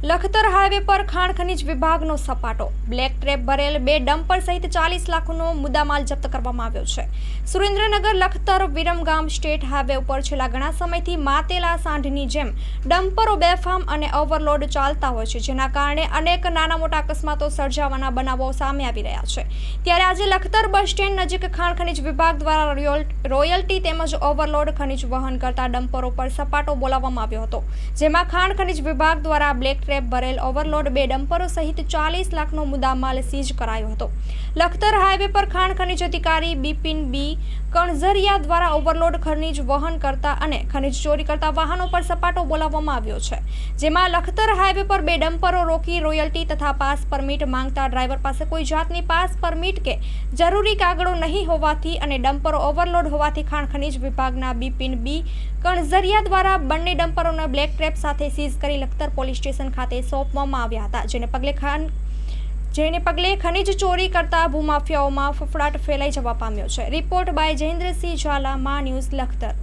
Lakhtar highway પર ખાણ ખનીજ વિભાગનો સપાટો. બ્લેક ટ્રેપ ભરેલ 2 ડમ્પર સહિત 40 લાખનો મુદ્દામાલ જપ્ત કરવામાં આવ્યો છે. સુરેન્દ્રનગર લખતર વિરમગામ સ્ટેટ હાઈવે ઉપર છેલ્લા ઘણા સમયથી માતેલા સાંઢની જેમ ડમ્પરો બેફામ અને ઓવરલોડ ચાલતા હોય છે, જેના કારણે અનેક નાના મોટા અકસ્માતો સર્જાવાના બનાવો સામે આવી રહ્યા છે. ત્યારે આજે લખતર બસ સ્ટેન્ડ નજીક ખાણ ખનીજ વિભાગ દ્વારા રોયલ્ટી તેમજ ઓવરલોડ ખનીજ વહન કરતા ડમ્પરો પર સપાટો બોલાવવામાં આવ્યો હતો, જેમાં ખાણ ખનીજ વિભાગ દ્વારા બ્લેક ટ્રેપ ભરેલ ઓવરલોડ 2 ડમ્પરો સહિત 40 લાખનો મુદ્દામાલ સીઝ કરાયો હતો. લખતર હાઈવે પર ખાણ ખનીજ અધિકારી બિપિન બી કણઝરિયા દ્વારા ઓવરલોડ ખનીજ વહન કરતા અને ખનીજ ચોરી કરતા વાહનો પર સપાટો બોલાવવામાં આવ્યો છે, જેમાં લખતર હાઈવે પર 2 ડમ્પરો રોકી રોયલ્ટી તથા પાસ પરમિટ માંગતા ડ્રાઈવર પાસે કોઈ જાતની પાસ પરમિટ કે જરૂરી કાગળો નહીં હોવાથી અને ડમ્પરો ઓવરલોડ હોવાથી ખાણ ખનીજ વિભાગના બિપિન બી કણઝરિયા દ્વારા બંને ડમ્પરોને બ્લેક ટ્રેપ સાથે સીઝ કરી લખતર પોલીસ સ્ટેશન ખાતે સોંપવામાં આવ્યા હતા, જેને પગલે ખનીજ ચોરી કરતા ભૂમાફિયાઓમાં ફફડાટ ફેલાઈ જવા પામ્યો છે. રિપોર્ટ બાય જયેન્દ્રસિંહ ઝાલા, મા ન્યૂઝ, લખતર.